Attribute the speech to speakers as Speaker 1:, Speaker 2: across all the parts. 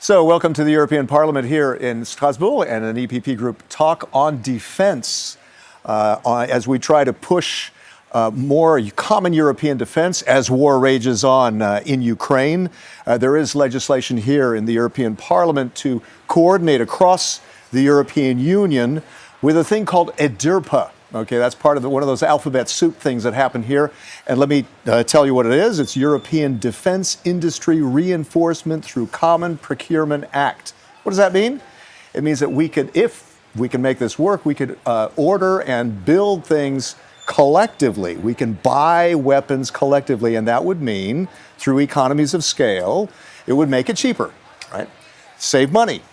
Speaker 1: So, welcome to the European Parliament here in Strasbourg and an EPP Group talk on defense as we try to push more common European defense as war rages on in Ukraine. There is legislation here in the European Parliament to coordinate across the European Union with a thing called EDIRPA. Okay, that's part of one of those alphabet soup things that happen here. And let me tell you what it is. It's European Defense Industry Reinforcement through Common Procurement Act. What does that mean? It means that if we can make this work, we could order and build things collectively. We can buy weapons collectively, and that would mean, through economies of scale, it would make it cheaper, right? Save money.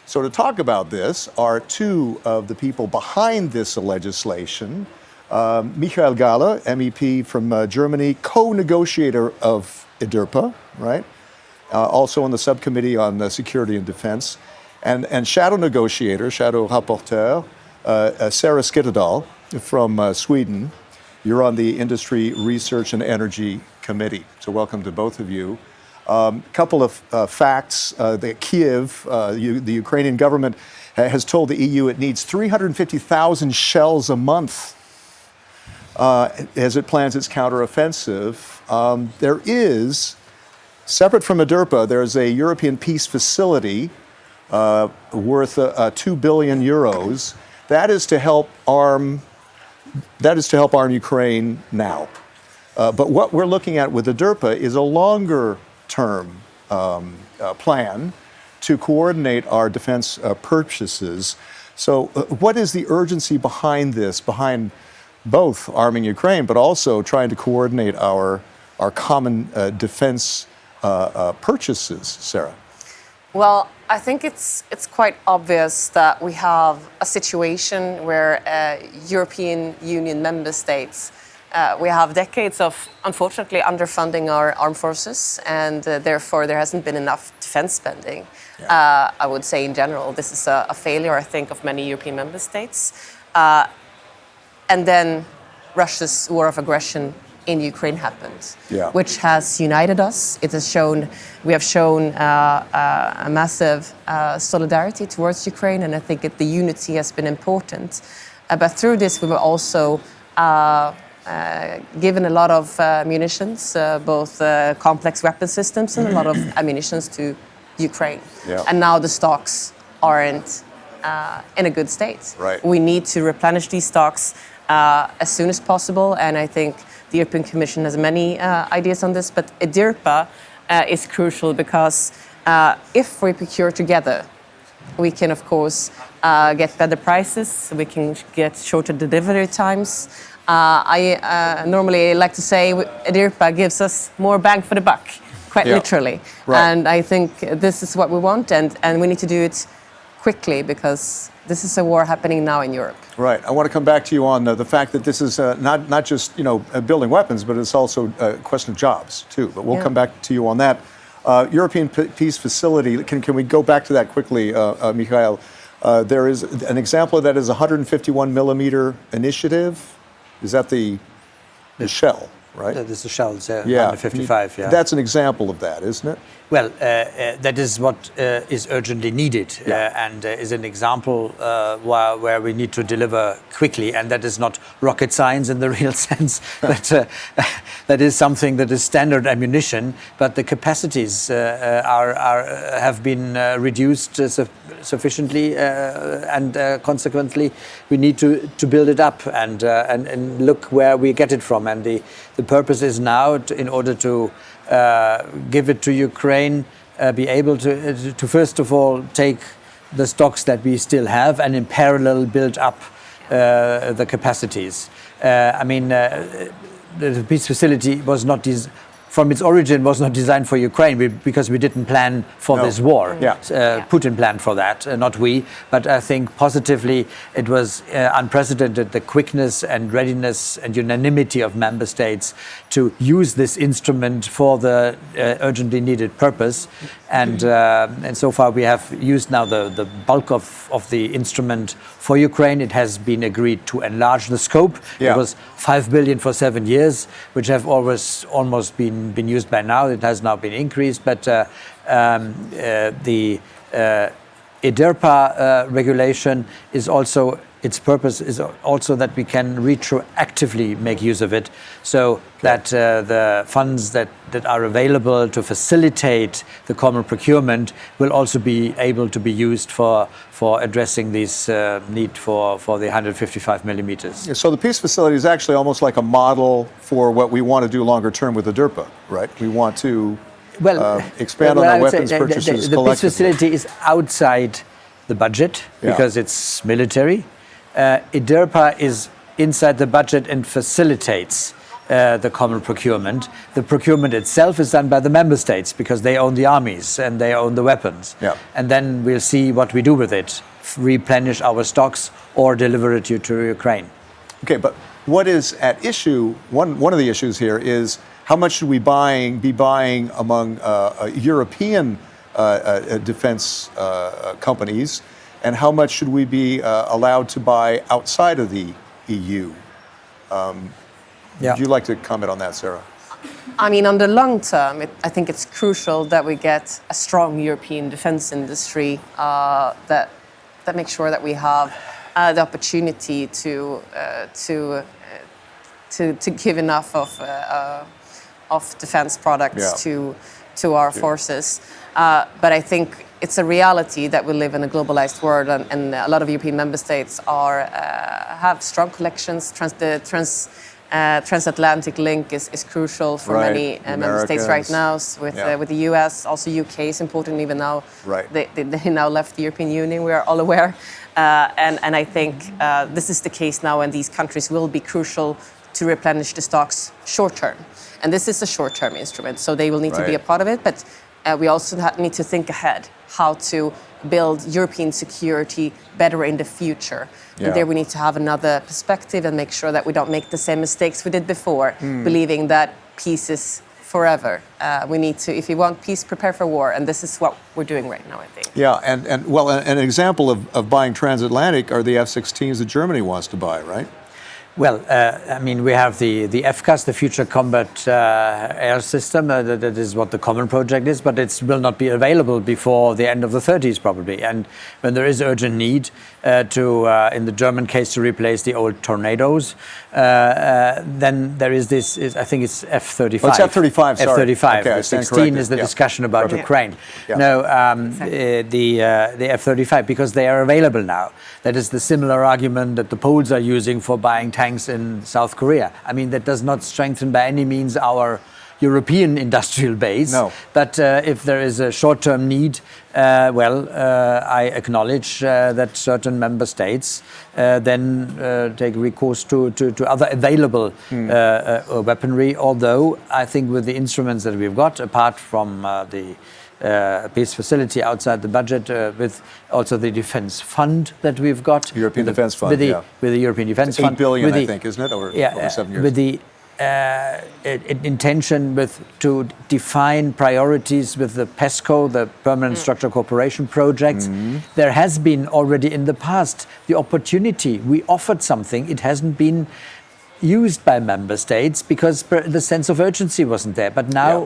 Speaker 1: So to talk about this are two of the people behind this legislation. Michael Gahler, MEP from Germany, co-negotiator of EDIRPA, right? Also on the subcommittee on security and defense. And shadow negotiator, shadow rapporteur, Sara Skyttedal from Sweden. You're on the Industry, Research and Energy Committee. So welcome to both of you. Couple of facts. Kiev, the Ukrainian government, has told the EU it needs 350,000 shells a month as it plans its counteroffensive. There is, separate from EDIRPA, there's a European peace facility worth 2 billion euros. That is to help arm Ukraine now. But what we're looking at with EDIRPA is a longer term plan to coordinate our defense purchases. So what is the urgency behind this, behind both arming Ukraine, but also trying to coordinate our common defense purchases, Sara?
Speaker 2: Well, I think it's quite obvious that we have a situation where European Union member states we have decades of, unfortunately, underfunding our armed forces, and therefore there hasn't been enough defense spending. Yeah. I would say in general, this is a failure, I think, of many European member states. And then Russia's war of aggression in Ukraine happened, which has united us. We have shown a massive solidarity towards Ukraine, and I think the unity has been important. But through this, we were also given a lot of munitions, both complex weapon systems and a lot of ammunitions to Ukraine. Yeah. And now the stocks aren't in a good state.
Speaker 1: Right.
Speaker 2: We need to replenish these stocks as soon as possible, and I think the European Commission has many ideas on this, but EDIRPA is crucial because if we procure together, we can, of course, get better prices, we can get shorter delivery times. I normally like to say EDIRPA gives us more bang for the buck, quite literally. Right. And I think this is what we want, and we need to do it quickly because this is a war happening now in Europe.
Speaker 1: Right. I want to come back to you on the fact that this is not just building weapons, but it's also a question of jobs too. But we'll come back to you on that. European Peace Facility. Can we go back to that quickly, Michael? There is an example of that is a 151 millimeter initiative. Is that the shell, right?
Speaker 3: That is the shells, yeah. 55, yeah.
Speaker 1: That's an example of that, isn't it?
Speaker 3: Well, that is what is urgently needed, and is an example where we need to deliver quickly, and that is not rocket science in the real sense, but that is something that is standard ammunition, but the capacities have been reduced sufficiently, and consequently we need to build it up and look where we get it from, and the purpose is now in order to give it to Ukraine, be able to first of all take the stocks that we still have and in parallel build up the capacities. The peace facility was not from its origin was not designed for Ukraine because we didn't plan for this war. Putin planned for that, not we. But I think positively it was unprecedented, the quickness and readiness and unanimity of member states to use this instrument for the urgently needed purpose. And so far we have used now the bulk of the instrument for Ukraine. It has been agreed to enlarge the scope. It was 5 billion for 7 years, which have always almost been been used by now. It has now been increased, but the EDIRPA regulation is also, its purpose is also that we can retroactively make use of it, so that the funds that are available to facilitate the common procurement will also be able to be used for addressing this need for the 155 millimeters.
Speaker 1: So the peace facility is actually almost like a model for what we want to do longer term with the EDIRPA, right? We want to expand on our weapons purchases
Speaker 3: the peace
Speaker 1: collectively.
Speaker 3: facility is outside the budget because it's military. EDIRPA is inside the budget and facilitates the common procurement. The procurement itself is done by the member states because they own the armies and they own the weapons.
Speaker 1: Yeah.
Speaker 3: And then we'll see what we do with it, replenish our stocks or deliver it to Ukraine.
Speaker 1: Okay, but what is at issue, one of the issues here is how much should we be buying among European defense companies, and how much should we be allowed to buy outside of the EU? Would you like to comment on that, Sara?
Speaker 2: I mean, on the long term, I think it's crucial that we get a strong European defense industry that makes sure that we have the opportunity to give enough of defense products to our forces. But I think it's a reality that we live in a globalized world, and a lot of European member states have strong collections. The transatlantic link is crucial for many member states right now. With the US, also UK is important even now. They now left the European Union. We are all aware, and I think this is the case now, and these countries will be crucial to replenish the stocks short term. And this is a short term instrument, so they will need to be a part of it. But we also need to think ahead how to build European security better in the future. And there we need to have another perspective and make sure that we don't make the same mistakes we did before, believing that peace is forever. We need to, if you want peace, prepare for war. And this is what we're doing right now, I think.
Speaker 1: Yeah, and an example of buying transatlantic are the F-16s that Germany wants to buy, right?
Speaker 3: Well, I mean, we have the FCAS, the Future Combat Air System. That is what the common project is, but it will not be available before the end of the 30s probably. And when there is urgent need in the German case, to replace the old Tornadoes, then there is this. I think it's F-35.
Speaker 1: Oh, it's F-35. Sorry.
Speaker 3: F-35.
Speaker 1: Okay,
Speaker 3: the 16 is the discussion about Ukraine. No, the F-35, because they are available now. That is the similar argument that the Poles are using for buying tanks in South Korea. I mean, that does not strengthen by any means our European industrial base. No. But if there is a short-term need, I acknowledge that certain member states then take recourse to other available weaponry. Although I think with the instruments that we've got, apart from the peace facility outside the budget, with also the defense fund that we've got.
Speaker 1: European Defense Fund,
Speaker 3: with the European Defense Fund.
Speaker 1: 8 billion, I think, isn't it, over 7 years?
Speaker 3: With the intention to define priorities with the PESCO, the Permanent Structural Cooperation projects. There has been already in the past the opportunity. We offered something. It hasn't been used by member states because the sense of urgency wasn't there. But now,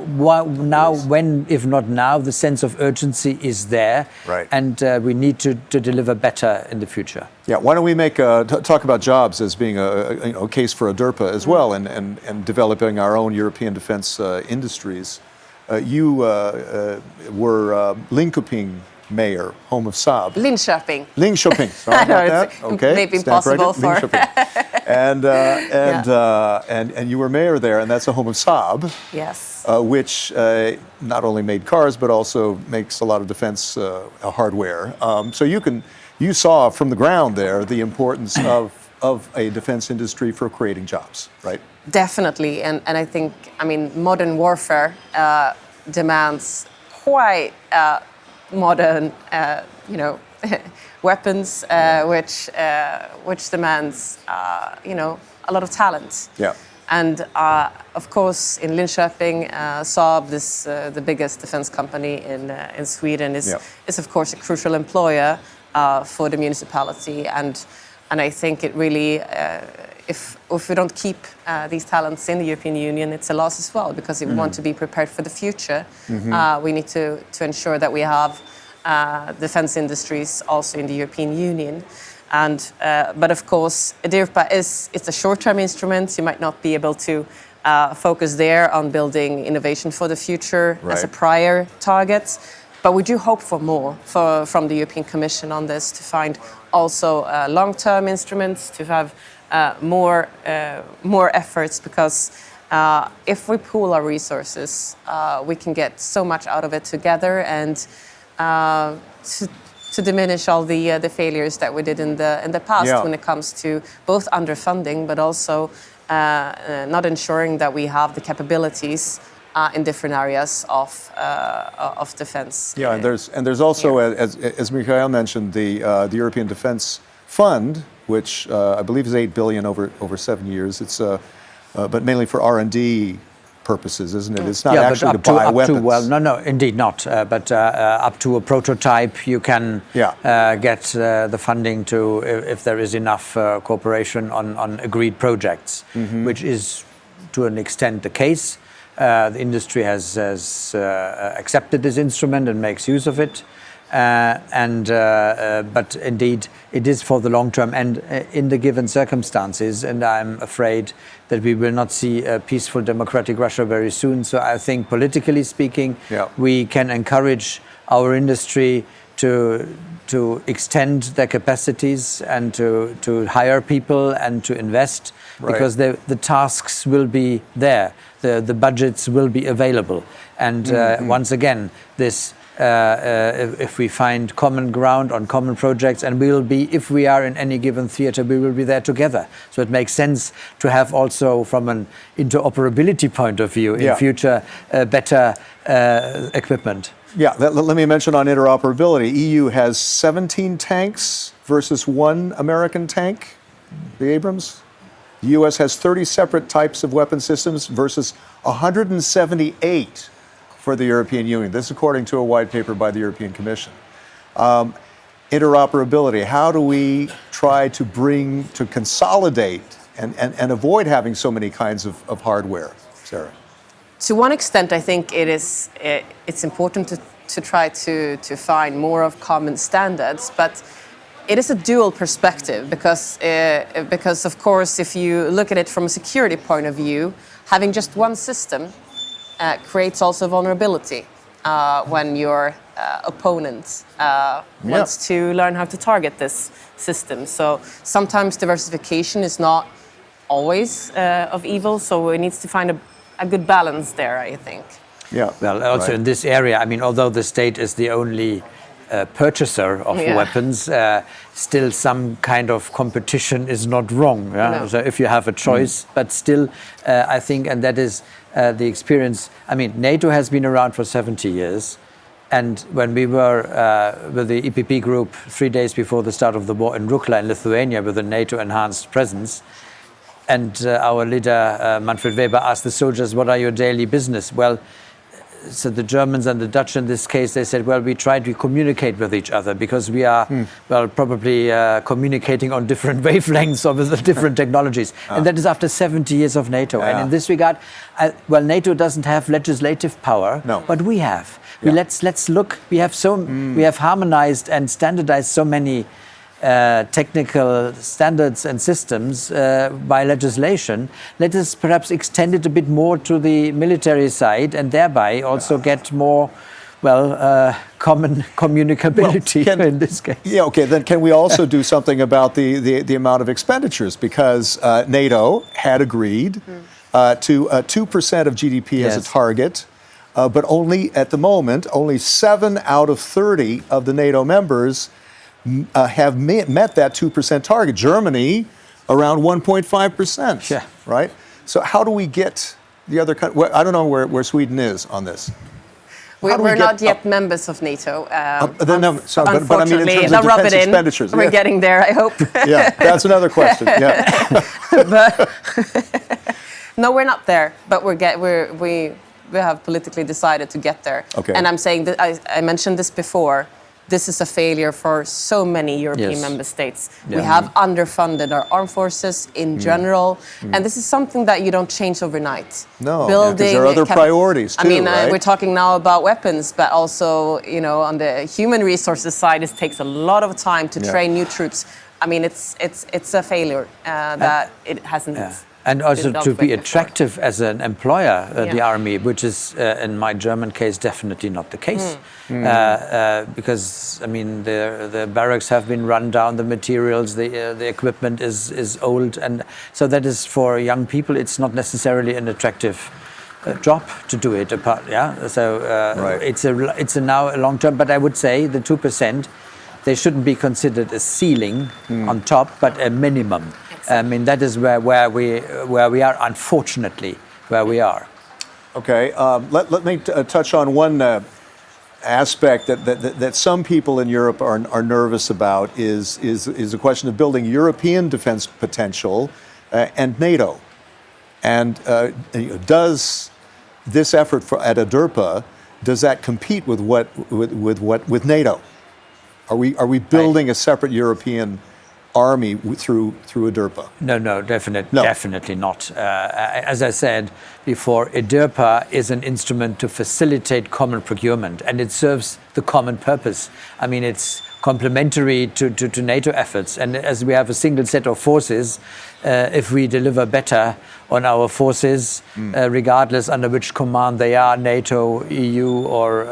Speaker 3: when, if not now, the sense of urgency is there, and we need to deliver better in the future.
Speaker 1: Yeah, why don't we talk about jobs as being a case for EDIRPA as well, and developing our own European defense industries. You were Linköping mayor, home of Saab.
Speaker 2: Linköping.
Speaker 1: Linköping. Sorry about that. Okay.
Speaker 2: Maybe impossible for.
Speaker 1: And you were mayor there, and that's the home of Saab.
Speaker 2: Yes.
Speaker 1: Which not only made cars, but also makes a lot of defense hardware. So you saw from the ground there the importance of a defense industry for creating jobs, right? Definitely,
Speaker 2: and I think, I mean, modern warfare demands quite modern, weapons, which demands, a lot of talent.
Speaker 1: Yeah.
Speaker 2: And of course, in Linköping, Saab, the biggest defense company in Sweden, is of course a crucial employer for the municipality, and I think it really if we don't keep these talents in the European Union, it's a loss as well, because if we want to be prepared for the future, we need to ensure that we have defense industries also in the European Union. And but of course, EDIRPA it's a short-term instrument. You might not be able to focus there on building innovation for the future as a prior target. But we do hope for more from the European Commission on this, to find also long-term instruments, to have more efforts, because if we pool our resources, we can get so much out of it together, and to diminish all the failures that we did in the past when it comes to both underfunding, but also not ensuring that we have the capabilities in different areas of defense.
Speaker 1: Yeah, and there's also, as Mikhail mentioned, the European Defence Fund, which I believe is 8 billion over 7 years. It's but mainly for R&D purposes, isn't it? It's not actually to buy weapons.
Speaker 3: No, indeed not. But up to a prototype, you can get the funding to, if there is enough cooperation on agreed projects, which is to an extent the case. The industry has accepted this instrument and makes use of it. But indeed, it is for the long term and in the given circumstances. And I'm afraid that we will not see a peaceful democratic Russia very soon. So I think, politically speaking, we can encourage our industry to extend their capacities and to hire people and to invest, because the tasks will be there, the budgets will be available. And once again, this. If we find common ground on common projects, and we will be, if we are in any given theater, we will be there together. So it makes sense to have also, from an interoperability point of view, in future, better equipment.
Speaker 1: Yeah, let me mention on interoperability. EU has 17 tanks versus 1 American tank, the Abrams. The US has 30 separate types of weapon systems versus 178 for the European Union. This is according to a white paper by the European Commission. Interoperability, how do we try to consolidate and avoid having so many kinds of hardware, Sara?
Speaker 2: To one extent, I think it's important to try to find more of common standards, but it is a dual perspective, because of course, if you look at it from a security point of view, having just one system creates also vulnerability when your opponent wants to learn how to target this system. So sometimes diversification is not always of evil, so it needs to find a good balance there, I think.
Speaker 1: Yeah.
Speaker 3: Well, also in this area, I mean, although the state is the only purchaser of weapons, still some kind of competition is not wrong. No. So if you have a choice, but still, I think, and that is the experience. I mean, NATO has been around for 70 years. And when we were with the EPP Group 3 days before the start of the war in Rukla in Lithuania with a NATO enhanced presence, and our leader, Manfred Weber, asked the soldiers, what are your daily business? Well, so the Germans and the Dutch in this case, they said, well, we try to communicate with each other, because we are, well, probably communicating on different wavelengths or with different technologies. And that is after 70 years of NATO. And in this regard, well, NATO doesn't have legislative power, but we have. Let's look, we have harmonized and standardized so many technical standards and systems by legislation. Let us perhaps extend it a bit more to the military side, and thereby also get more, common communicability in this case.
Speaker 1: Yeah, okay, then can we also do something about the amount of expenditures? Because NATO had agreed to 2% of GDP as a target, but only, at the moment, only 7 out of 30 of the NATO members have met that 2% target. Germany, around 1.5%, right? So how do we get the other countries? Well, I don't know where Sweden is on this.
Speaker 2: We're not yet members of NATO.
Speaker 1: But I mean in terms of defense expenditures.
Speaker 2: We're getting there, I hope.
Speaker 1: Yeah, that's another question. Yeah.
Speaker 2: But no, we're not there. But we have politically decided to get there.
Speaker 1: Okay.
Speaker 2: And I'm saying that I mentioned this before. this is a failure for so many European
Speaker 3: Yes.
Speaker 2: member states.
Speaker 3: Yeah.
Speaker 2: We have underfunded our armed forces in general, and this is something that you don't change overnight.
Speaker 1: No, because there are other priorities too,
Speaker 2: I mean,
Speaker 1: right?
Speaker 2: we're talking now about weapons, but also, you know, on the human resources side, it takes a lot of time to train new troops. I mean, it's a failure that it hasn't.
Speaker 3: Yeah. And also
Speaker 2: been
Speaker 3: to
Speaker 2: dealt
Speaker 3: be
Speaker 2: with
Speaker 3: attractive as an employer, the
Speaker 2: Yeah.
Speaker 3: army, which is in my German case definitely not the case, because I mean the barracks have been run down, the materials, the equipment is old, and so that is for young people. It's not necessarily an attractive job to do it. So
Speaker 1: Right.
Speaker 3: it's now a long term, but I would say the 2%. They shouldn't be considered a ceiling on top, but a minimum. I mean, that is where we are, unfortunately, where we are.
Speaker 1: Okay, let me touch on one aspect that some people in Europe are nervous about is a question of building European defense potential and NATO. And does this effort at EDIRPA, does that compete with NATO? Are we building a separate European army through EDIRPA?
Speaker 3: No, definitely not. As I said before, EDIRPA is an instrument to facilitate common procurement, and it serves the common purpose. I mean, it's complementary to NATO efforts, and as we have a single set of forces, if we deliver better on our forces, regardless under which command they are, NATO, EU, or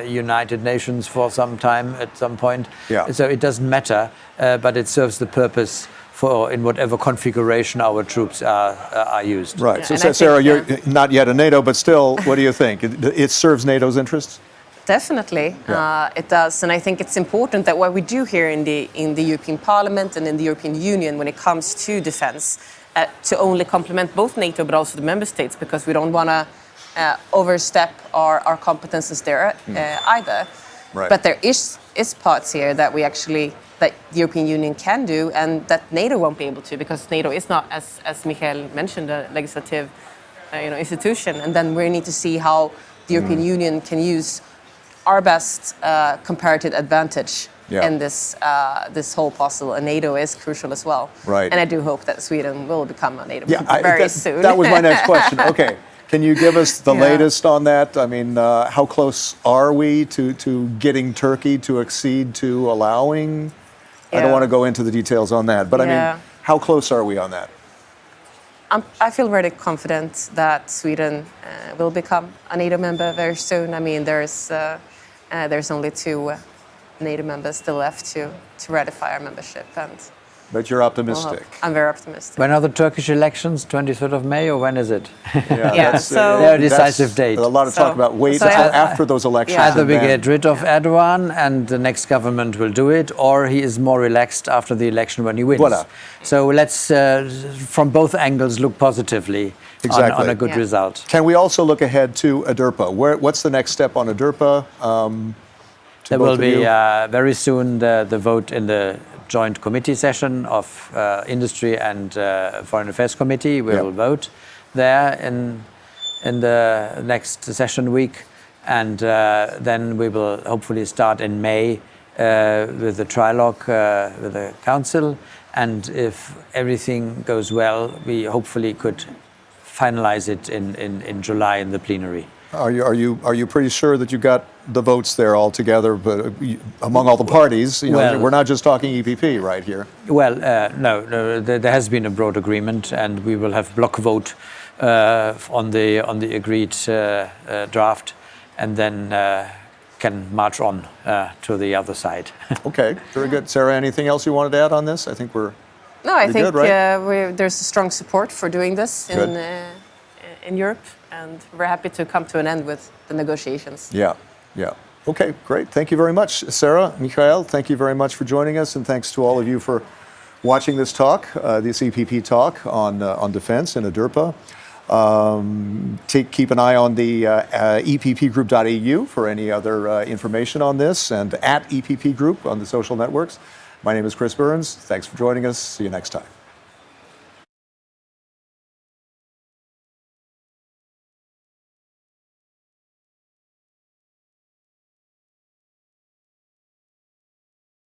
Speaker 3: United Nations for some time at some point.
Speaker 1: Yeah.
Speaker 3: So it doesn't matter, but it serves the purpose for in whatever configuration our troops are used.
Speaker 1: Right.
Speaker 2: Yeah,
Speaker 1: So,
Speaker 2: and I
Speaker 1: Sarah,
Speaker 2: think,
Speaker 1: you're not yet a NATO, but still, what do you think? It serves NATO's interests?
Speaker 2: Definitely, it does, and I think it's important that what we do here in the European Parliament and in the European Union when it comes to defence, to only complement both NATO but also the member states, because we don't want to overstep our competences there either.
Speaker 1: Right.
Speaker 2: But there is parts here that that the European Union can do, and that NATO won't be able to, because NATO is not, as Michael mentioned, a legislative institution, and then we need to see how the European Union can use our best comparative advantage in this whole puzzle, and NATO is crucial as well.
Speaker 1: Right.
Speaker 2: And I do hope that Sweden will become a NATO member very soon.
Speaker 1: That was my next question. Okay, can you give us the latest on that? I mean, how close are we to getting Turkey to accede to allowing? I don't want to go into the details on that, but I mean, how close are we on that?
Speaker 2: I feel very confident that Sweden will become a NATO member very soon. I mean, there's only 2 NATO members still left to ratify our membership, and
Speaker 1: But you're optimistic.
Speaker 2: I'm very optimistic.
Speaker 3: When are the Turkish elections? 23rd of May, or when is it?
Speaker 2: So
Speaker 3: a decisive date.
Speaker 1: A lot of talk about wait
Speaker 2: so
Speaker 1: until
Speaker 2: I-
Speaker 1: after those elections.
Speaker 3: Either
Speaker 1: and
Speaker 3: we
Speaker 1: then-
Speaker 3: get rid of Erdogan and the next government will do it, or he is more relaxed after the election when he wins.
Speaker 1: Voilà.
Speaker 3: So let's, from both angles, look positively on a good result.
Speaker 1: Can we also look ahead to EDIRPA? What's the next step on EDIRPA?
Speaker 3: There will be very soon the vote in the joint committee session of Industry and Foreign Affairs Committee. We will vote there in the next session week, and then we will hopefully start in May with the trilogue with the Council, and if everything goes well, we hopefully could finalize it in July in the plenary.
Speaker 1: Are you pretty sure that you got the votes there all together, but among all the parties? You know,
Speaker 3: Well,
Speaker 1: we're not just talking EPP right here.
Speaker 3: Well, no, there has been a broad agreement, and we will have block vote on the agreed draft, and then can march on to the other side.
Speaker 1: Okay, very good. Sarah, anything else you wanted to add on this? I think we're
Speaker 2: No, I think
Speaker 1: good, right?
Speaker 2: there's a strong support for doing this in Europe, and we're happy to come to an end with the negotiations.
Speaker 1: Yeah. Okay, great. Thank you very much, Sara, Michael. Thank you very much for joining us, and thanks to all of you for watching this talk, this EPP talk on defense and EDIRPA. Keep an eye on the eppgroup.eu for any other information on this, and at EPP Group on the social networks. My name is Chris Burns. Thanks for joining us. See you next time.